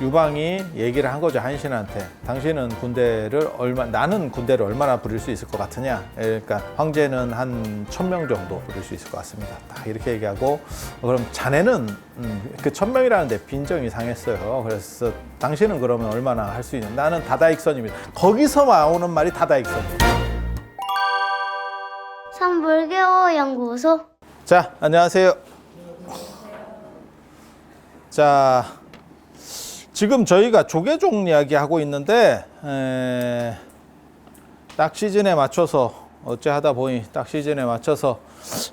유방이 얘기를 한 거죠, 한신한테. 당신은 나는 군대를 얼마나 부릴 수 있을 것 같으냐. 그러니까 황제는 한 1000명 정도 부릴 수 있을 것 같습니다. 딱 이렇게 얘기하고, 그럼 자네는 그 1000명이라는데 빈정이 상했어요. 그래서 당신은 그러면 얼마나 할 수 있는? 나는 다다익선입니다. 거기서 나오는 말이 다다익선입니다. 삼불교 연구소. 자, 안녕하세요. 자, 지금 저희가 조계종 이야기 하고 있는데, 딱 시즌에 맞춰서, 어째 하다 보니 딱 시즌에 맞춰서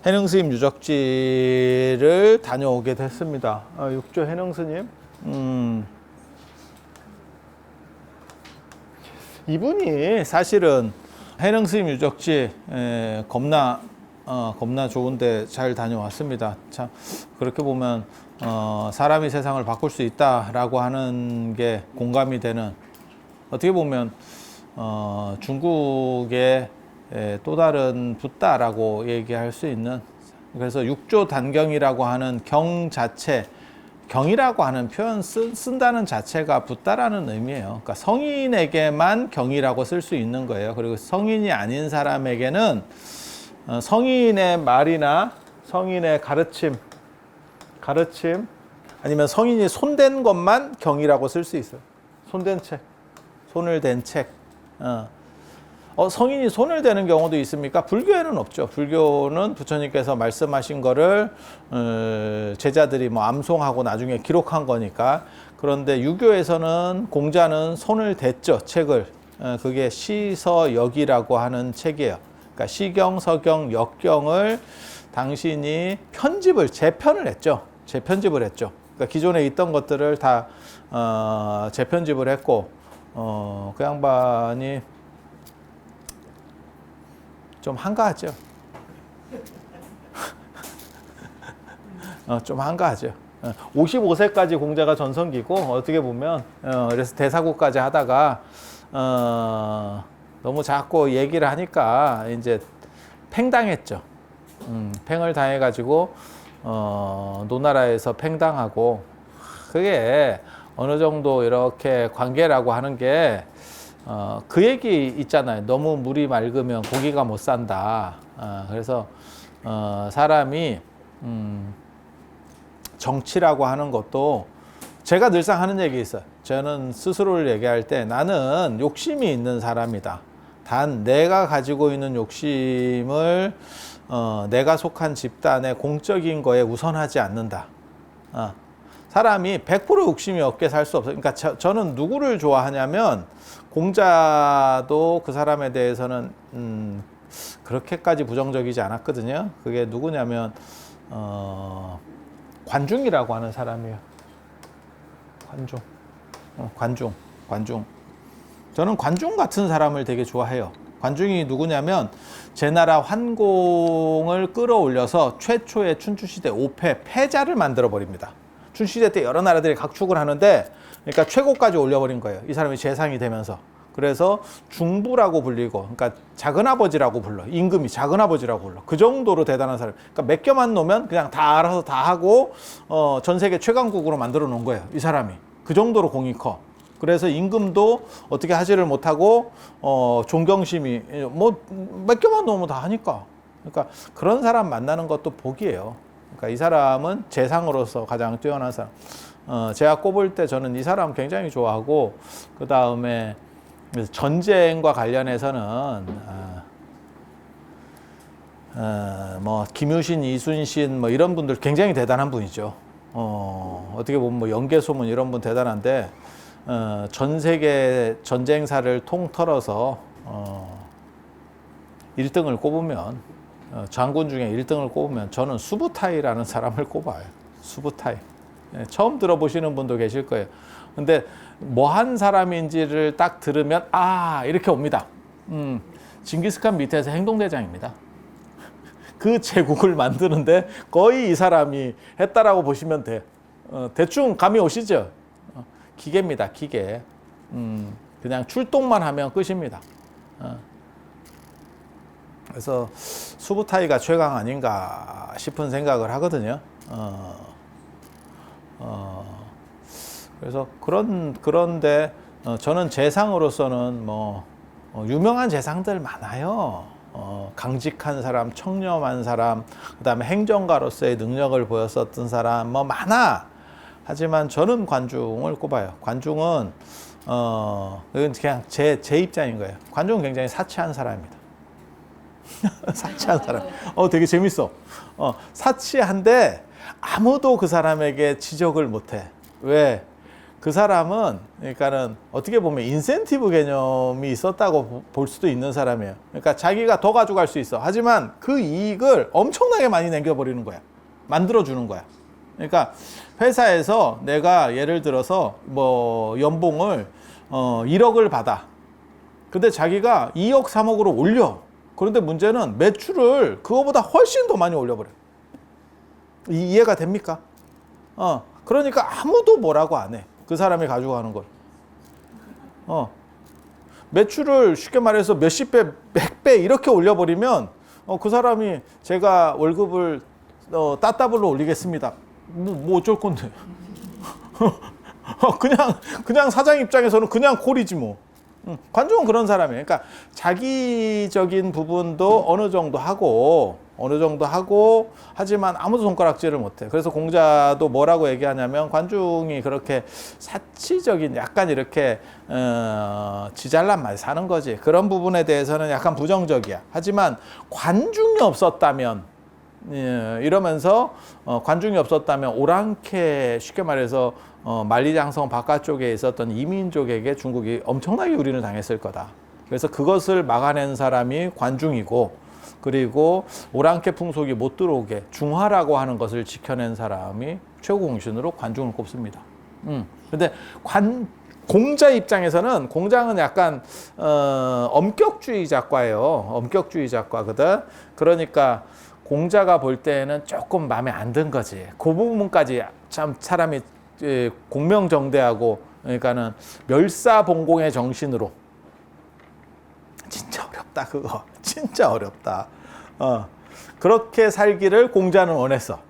해능스님 유적지를 다녀오게 됐습니다. 육조 해능스님. 이분이 사실은 해능스님 유적지 겁나 좋은데 잘 다녀왔습니다. 참, 그렇게 보면, 사람이 세상을 바꿀 수 있다라고 하는 게 공감이 되는, 어떻게 보면, 중국의 또 다른 붓다라고 얘기할 수 있는, 그래서 육조 단경이라고 하는 경 자체, 경이라고 하는 표현 쓴다는 자체가 붓다라는 의미예요. 그러니까 성인에게만 경이라고 쓸 수 있는 거예요. 그리고 성인이 아닌 사람에게는 성인의 말이나 성인의 가르침 아니면 성인이 손댄 것만 경이라고 쓸 수 있어요. 손댄 책, 손을 댄 책. 성인이 손을 대는 경우도 있습니까? 불교에는 없죠. 불교는 부처님께서 말씀하신 거를 제자들이 뭐 암송하고 나중에 기록한 거니까. 그런데 유교에서는 공자는 손을 댔죠, 책을. 그게 시서역이라고 하는 책이에요. 그러니까 시경, 서경, 역경을 당신이 재편을 했죠. 재편집을 했죠. 그러니까 기존에 있던 것들을 다 재편집을 했고, 그 양반이 좀 한가하죠. 좀 한가하죠. 55세까지 공자가 전성기고, 어떻게 보면 그래서 대사구까지 하다가 너무 자꾸 얘기를 하니까 이제 팽당했죠. 팽을 당해가지고 노나라에서 팽당하고, 그게 어느 정도 이렇게 관계라고 하는 게 그 얘기 있잖아요. 너무 물이 맑으면 고기가 못 산다. 그래서 사람이 정치라고 하는 것도, 제가 늘상 하는 얘기 있어요. 저는 스스로를 얘기할 때 나는 욕심이 있는 사람이다. 단 내가 가지고 있는 욕심을 내가 속한 집단의 공적인 거에 우선하지 않는다. 사람이 100% 욕심이 없게 살 수 없어요. 그러니까 저는 누구를 좋아하냐면, 공자도 그 사람에 대해서는 그렇게까지 부정적이지 않았거든요. 그게 누구냐면 관중이라고 하는 사람이에요. 관중. 저는 관중 같은 사람을 되게 좋아해요. 관중이 누구냐면, 제나라 환공을 끌어올려서 최초의 춘추시대 5패 패자를 만들어 버립니다. 춘추시대 때 여러 나라들이 각축을 하는데, 그러니까 최고까지 올려버린 거예요. 이 사람이 재상이 되면서. 그래서 중부라고 불리고, 그러니까 작은아버지라고 불러. 임금이 작은아버지라고 불러. 그 정도로 대단한 사람. 그러니까 몇 개만 놓으면 그냥 다 알아서 다 하고 전 세계 최강국으로 만들어 놓은 거예요, 이 사람이. 그 정도로 공이 커. 그래서 임금도 어떻게 하지를 못하고 존경심이 뭐 몇 개만 놓으면 다 하니까. 그러니까 그런 사람 만나는 것도 복이에요. 그러니까 이 사람은 재상으로서 가장 뛰어난 사람. 제가 꼽을 때 저는 이 사람 굉장히 좋아하고, 그 다음에 전쟁과 관련해서는 뭐 김유신, 이순신 뭐 이런 분들 굉장히 대단한 분이죠. 어떻게 보면 뭐 연개소문 이런 분 대단한데, 전 세계 전쟁사를 통틀어서 1등을 꼽으면, 장군 중에 1등을 꼽으면 저는 수부타이라는 사람을 꼽아요. 수부타이. 처음 들어보시는 분도 계실 거예요. 근데 뭐 한 사람인지를 딱 들으면 이렇게 옵니다. 징기스칸 밑에서 행동대장입니다. 그 제국을 만드는데 거의 이 사람이 했다라고 보시면 돼. 대충 감이 오시죠? 기계입니다, 기계. 그냥 출동만 하면 끝입니다. 그래서 수부타이가 최강 아닌가 싶은 생각을 하거든요. 그래서 그런데 저는 재상으로서는 뭐 유명한 재상들 많아요. 강직한 사람, 청렴한 사람, 그다음에 행정가로서의 능력을 보였었던 사람 뭐 많아. 하지만 저는 관중을 꼽아요. 관중은 이건 그냥 제 입장인 거예요. 관중은 굉장히 사치한 사람입니다. 사치한 사람. 되게 재밌어. 사치한데 아무도 그 사람에게 지적을 못해. 왜? 그 사람은 그러니까는 어떻게 보면 인센티브 개념이 있었다고 볼 수도 있는 사람이에요. 그러니까 자기가 더 가져갈 수 있어. 하지만 그 이익을 엄청나게 많이 남겨버리는 거야. 만들어주는 거야. 그러니까 회사에서 내가 예를 들어서 뭐 연봉을 1억을 받아. 근데 자기가 2억, 3억으로 올려. 그런데 문제는 매출을 그거보다 훨씬 더 많이 올려버려. 이해가 됩니까? 그러니까 아무도 뭐라고 안 해. 그 사람이 가지고 가는 걸. 매출을 쉽게 말해서 몇십 배, 100배 이렇게 올려버리면 그 사람이 제가 월급을 따따블로 올리겠습니다. 뭐 어쩔 건데. 그냥 사장 입장에서는 그냥 콜이지 뭐. 관중은 그런 사람이에요. 그러니까 자기적인 부분도 어느 정도 하고 하지만 아무도 손가락질을 못해. 그래서 공자도 뭐라고 얘기하냐면 관중이 그렇게 사치적인 약간 이렇게 지잘난 말 사는 거지. 그런 부분에 대해서는 약간 부정적이야. 하지만 관중이 없었다면 이러면서 관중이 없었다면 오랑캐 쉽게 말해서 만리장성 바깥쪽에 있었던 이민족에게 중국이 엄청나게 유린을 당했을 거다. 그래서 그것을 막아낸 사람이 관중이고, 그리고 오랑캐 풍속이 못 들어오게 중화라고 하는 것을 지켜낸 사람이 최고 공신으로 관중을 꼽습니다. 근데 공자 입장에서는 공자는 약간 엄격주의자과예요. 엄격주의자과거든. 그러니까 공자가 볼 때는 조금 마음에 안 든 거지. 그 부분까지 참 사람이 공명정대하고, 그러니까는 멸사봉공의 정신으로. 진짜 어렵다 그거. 진짜 어렵다. 그렇게 살기를 공자는 원했어.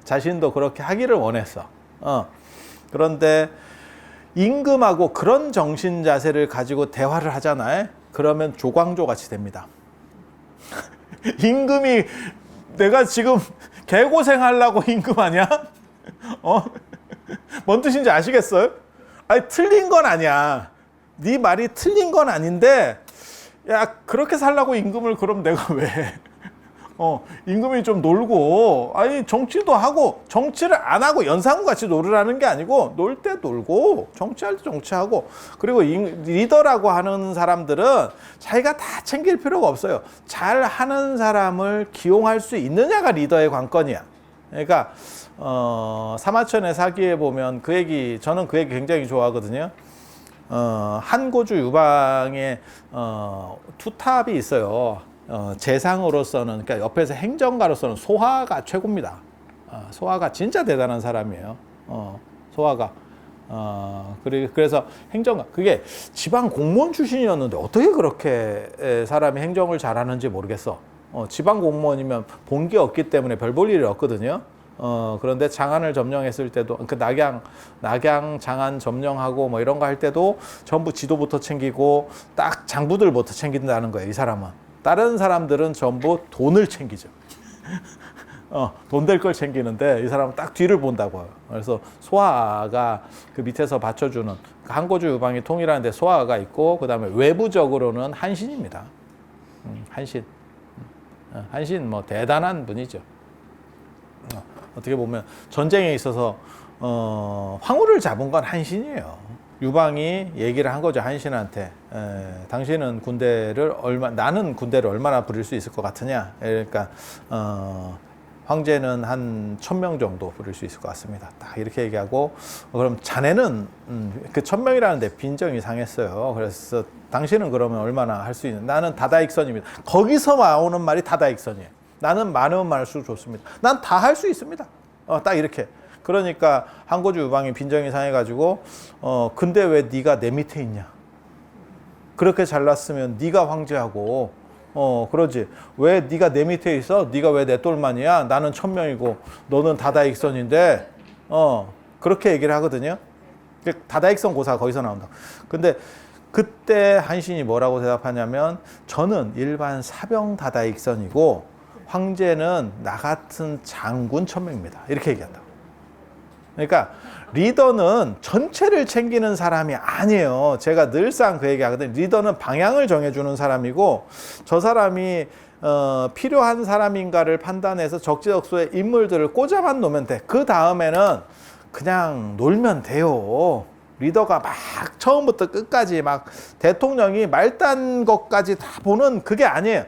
자신도 그렇게 하기를 원했어. 그런데 임금하고 그런 정신 자세를 가지고 대화를 하잖아요. 그러면 조광조 같이 됩니다. 임금이 내가 지금 개고생하려고 임금 아니야? 뭔 뜻인지 아시겠어요? 아니 틀린 건 아니야. 네 말이 틀린 건 아닌데 야 그렇게 살라고 임금을 그럼 내가 왜 임금이 좀 놀고 아니 정치도 하고 정치를 안 하고 연상구 같이 놀으라는 게 아니고 놀 때 놀고 정치할 때 정치하고 그리고 리더라고 하는 사람들은 자기가 다 챙길 필요가 없어요. 잘 하는 사람을 기용할 수 있느냐가 리더의 관건이야. 그러니까 사마천의 사기에 보면 그 얘기 저는 그 얘기 굉장히 좋아하거든요. 한고주 유방에 투탑이 있어요. 재상으로서는 그러니까 옆에서 행정가로서는 소하가 최고입니다. 소하가 진짜 대단한 사람이에요. 소하가 그래서 행정가 그게 지방 공무원 출신이었는데 어떻게 그렇게 사람이 행정을 잘하는지 모르겠어. 지방 공무원이면 본 게 없기 때문에 별 볼 일이 없거든요. 그런데 장안을 점령했을 때도 그 낙양 장안 점령하고 뭐 이런 거 할 때도 전부 지도부터 챙기고 딱 장부들부터 챙긴다는 거예요. 이 사람은. 다른 사람들은 전부 돈을 챙기죠. 돈 될 걸 챙기는데 이 사람은 딱 뒤를 본다고요. 그래서 소하가 그 밑에서 받쳐주는 한고주 유방이 통일하는데 소하가 있고 그 다음에 외부적으로는 한신입니다. 한신. 한신 뭐 대단한 분이죠. 어떻게 보면 전쟁에 있어서 황후를 잡은 건 한신이에요. 유방이 얘기를 한 거죠. 한신한테 당신은 나는 군대를 얼마나 부릴 수 있을 것 같으냐. 그러니까 황제는 한 1000명 정도 부릴 수 있을 것 같습니다. 딱 이렇게 얘기하고 그럼 자네는 그 1000명이라는데 빈정이 상했어요. 그래서 당신은 그러면 얼마나 할 수 있는? 나는 다다익선입니다. 거기서 나오는 말이 다다익선이에요. 나는 많으면 많을수록 좋습니다. 난 다 할 수 있습니다. 딱 이렇게. 그러니까 한고주 유방이 빈정이 상해가지고 근데 왜 네가 내 밑에 있냐? 그렇게 잘났으면 네가 황제하고 그러지. 왜 네가 내 밑에 있어? 네가 왜 내 똘만이야? 나는 1000명이고 너는 다다익선인데 그렇게 얘기를 하거든요. 다다익선 고사가 거기서 나온다. 근데 그때 한신이 뭐라고 대답하냐면 저는 일반 사병 다다익선이고 황제는 나 같은 장군 천명입니다. 이렇게 얘기한다. 그러니까 리더는 전체를 챙기는 사람이 아니에요. 제가 늘상 그 얘기 하거든요. 리더는 방향을 정해주는 사람이고 저 사람이 필요한 사람인가를 판단해서 적지적소의 인물들을 꽂아만 놓으면 돼. 그 다음에는 그냥 놀면 돼요. 리더가 막 처음부터 끝까지 막 대통령이 말단 것까지 다 보는 그게 아니에요.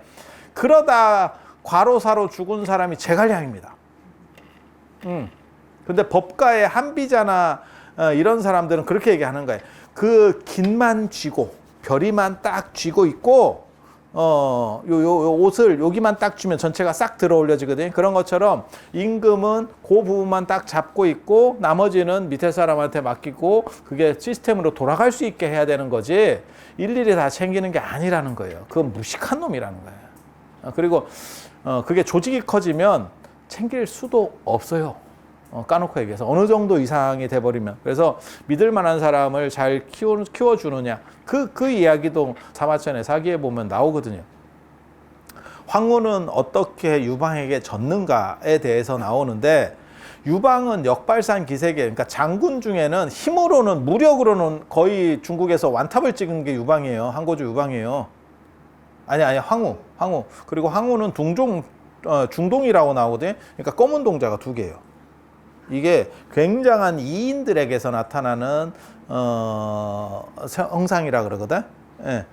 그러다 과로사로 죽은 사람이 제갈량입니다. 근데 법가의 한비자나 이런 사람들은 그렇게 얘기하는 거예요. 그 긴만 쥐고 별이만 딱 쥐고 있고 요 옷을 여기만 딱 주면 전체가 싹 들어 올려지거든요. 그런 것처럼 임금은 그 부분만 딱 잡고 있고 나머지는 밑에 사람한테 맡기고 그게 시스템으로 돌아갈 수 있게 해야 되는 거지 일일이 다 챙기는 게 아니라는 거예요. 그건 무식한 놈이라는 거예요. 그리고 그게 조직이 커지면 챙길 수도 없어요. 까놓고 얘기해서 어느 정도 이상이 돼버리면. 그래서 믿을 만한 사람을 잘 키워주느냐 그 이야기도 사마천의 사기에 보면 나오거든요. 황후는 어떻게 유방에게 졌는가에 대해서 나오는데 유방은 역발산 기세계, 그러니까 장군 중에는 힘으로는 무력으로는 거의 중국에서 완탑을 찍은 게 유방이에요. 한고조 유방이에요. 아니 황후. 그리고 황후는 중동이라고 나오거든요. 그러니까 검은 동자가 2개예요. 이게 굉장한 이인들에게서 나타나는 형상이라 그러거든. 예.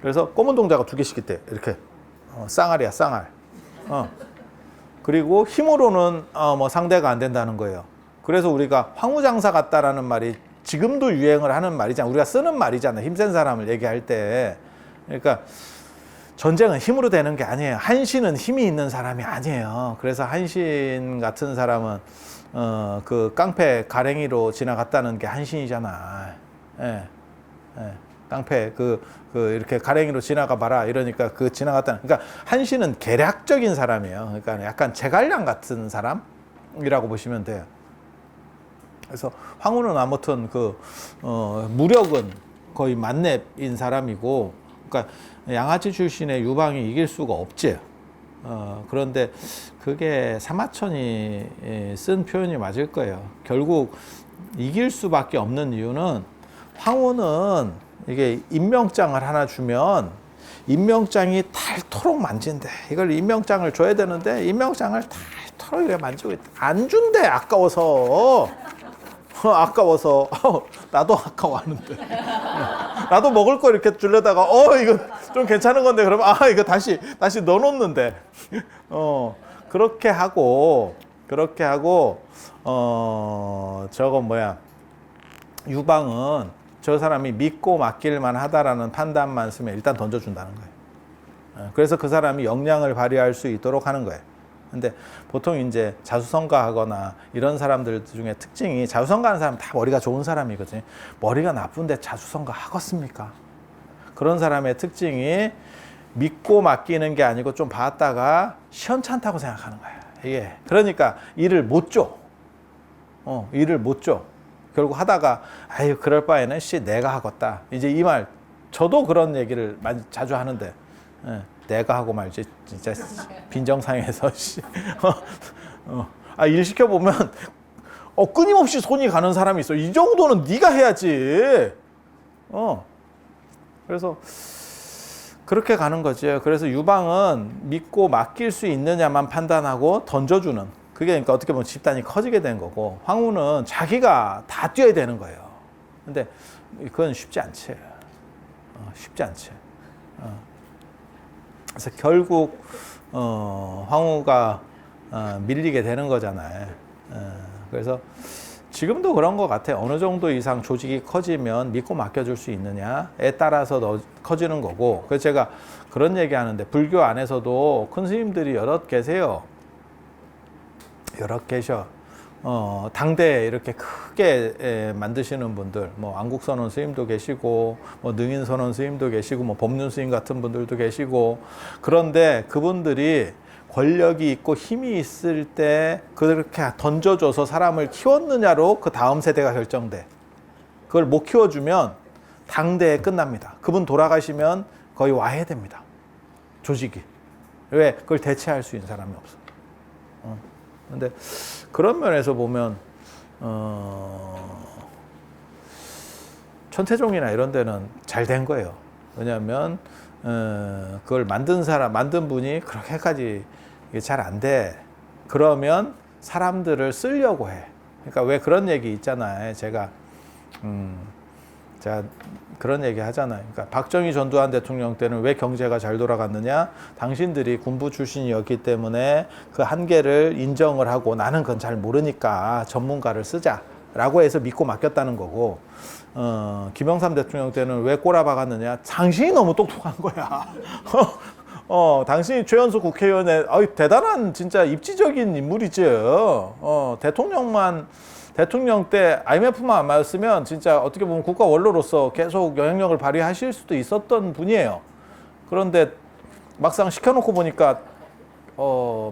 그래서 검은 동자가 2개씩 있대. 이렇게 쌍알이야, 쌍알. 그리고 힘으로는 뭐 상대가 안 된다는 거예요. 그래서 우리가 황후장사 같다라는 말이 지금도 유행을 하는 말이잖아. 우리가 쓰는 말이잖아. 힘센 사람을 얘기할 때. 그러니까 전쟁은 힘으로 되는 게 아니에요. 한신은 힘이 있는 사람이 아니에요. 그래서 한신 같은 사람은 그 깡패 가랭이로 지나갔다는 게 한신이잖아. 예. 깡패 이렇게 가랭이로 지나가 봐라 이러니까 그 지나갔다는. 그러니까 한신은 계략적인 사람이에요. 그러니까 약간 제갈량 같은 사람이라고 보시면 돼요. 그래서 황후는 아무튼 무력은 거의 만렙인 사람이고, 그러니까 양아치 출신의 유방이 이길 수가 없지. 그런데 그게 사마천이 쓴 표현이 맞을 거예요. 결국 이길 수밖에 없는 이유는 황후는 이게 임명장을 하나 주면 임명장이 닮도록 만진대. 이걸 임명장을 줘야 되는데 임명장을 닳도록 이렇게 만지고 있다. 안 준대. 아까워서. 나도 아까워하는데. 나도 먹을 거 이렇게 주려다가 이거 좀 괜찮은 건데 그러면 이거 다시 넣어놓는데. 그렇게 하고 저거 뭐야, 유방은 저 사람이 믿고 맡길만 하다라는 판단만 쓰면 일단 던져준다는 거예요. 그래서 그 사람이 역량을 발휘할 수 있도록 하는 거예요. 근데 보통 이제 자수성가하거나 이런 사람들 중에 특징이, 자수성가하는 사람 다 머리가 좋은 사람이거든요. 머리가 나쁜데 자수성가 하겠습니까? 그런 사람의 특징이 믿고 맡기는 게 아니고 좀 봤다가 시원찮다고 생각하는 거예요. 이게 그러니까 일을 못 줘. 일을 못 줘. 결국 하다가 그럴 바에는 내가 하겠다. 이제 이 말, 저도 그런 얘기를 자주 하는데, 내가 하고 말지 진짜 빈정상해서 일 시켜 보면 끊임없이 손이 가는 사람이 있어. 이 정도는 네가 해야지. 그래서 그렇게 가는 거죠. 그래서 유방은 믿고 맡길 수 있느냐만 판단하고 던져주는, 그게 그러니까 어떻게 보면 집단이 커지게 된 거고, 황후는 자기가 다 뛰어야 되는 거예요. 근데 그건 쉽지 않지. 쉽지 않지. 그래서 결국 황후가 밀리게 되는 거잖아요. 그래서 지금도 그런 것 같아요. 어느 정도 이상 조직이 커지면 믿고 맡겨줄 수 있느냐에 따라서 커지는 거고. 그래서 제가 그런 얘기 하는데, 불교 안에서도 큰 스님들이 여럿 계세요. 여럿 계셔. 당대 이렇게 크게 만드시는 분들, 뭐 안국선원 스님도 계시고, 뭐 능인선원 스님도 계시고, 뭐 법륜 스님 같은 분들도 계시고. 그런데 그분들이 권력이 있고 힘이 있을 때 그렇게 던져줘서 사람을 키웠느냐로 그 다음 세대가 결정돼. 그걸 못 키워주면 당대에 끝납니다. 그분 돌아가시면 거의 와해됩니다. 조직이. 왜? 그걸 대체할 수 있는 사람이 없어. 근데 그런 면에서 보면 천태종이나 이런 데는 잘 된 거예요. 왜냐하면 그걸 만든 분이 그렇게까지 잘 안 돼. 그러면 사람들을 쓰려고 해. 그러니까 왜 그런 얘기 있잖아요. 제가 그런 얘기 하잖아요. 그러니까 박정희 전두환 대통령 때는 왜 경제가 잘 돌아갔느냐? 당신들이 군부 출신이었기 때문에 그 한계를 인정을 하고 나는 그건 잘 모르니까 전문가를 쓰자라고 해서 믿고 맡겼다는 거고, 김영삼 대통령 때는 왜 꼬라박았느냐? 당신이 너무 똑똑한 거야. 당신이 최연소 국회의원의 대단한 진짜 입지적인 인물이죠. 대통령 때 IMF만 안 맞았으면 진짜 어떻게 보면 국가 원로로서 계속 영향력을 발휘하실 수도 있었던 분이에요. 그런데 막상 시켜놓고 보니까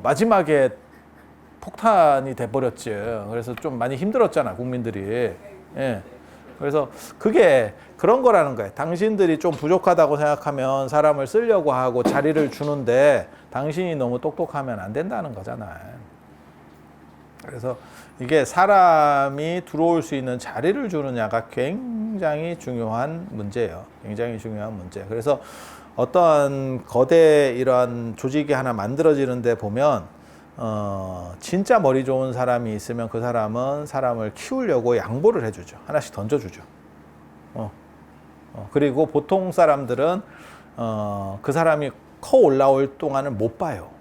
마지막에 폭탄이 돼버렸죠. 그래서 좀 많이 힘들었잖아, 국민들이. 예. 그래서 그게 그런 거라는 거예요. 당신들이 좀 부족하다고 생각하면 사람을 쓰려고 하고 자리를 주는데 당신이 너무 똑똑하면 안 된다는 거잖아요. 그래서 이게 사람이 들어올 수 있는 자리를 주느냐가 굉장히 중요한 문제예요. 굉장히 중요한 문제. 그래서 어떤 거대 이러한 조직이 하나 만들어지는데 보면 진짜 머리 좋은 사람이 있으면 그 사람은 사람을 키우려고 양보를 해주죠. 하나씩 던져주죠. 그리고 보통 사람들은 그 사람이 커 올라올 동안은 못 봐요.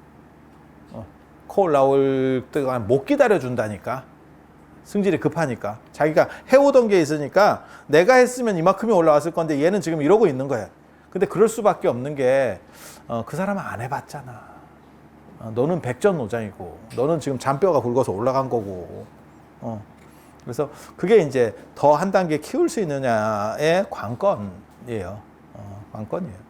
커 올라올 동안 못 기다려준다니까. 승질이 급하니까. 자기가 해오던 게 있으니까 내가 했으면 이만큼이 올라왔을 건데 얘는 지금 이러고 있는 거야. 근데 그럴 수밖에 없는 게 그 사람은 안 해봤잖아. 너는 백전노장이고 너는 지금 잔뼈가 굵어서 올라간 거고. 그래서 그게 이제 더 한 단계 키울 수 있느냐의 관건이에요. 관건이에요.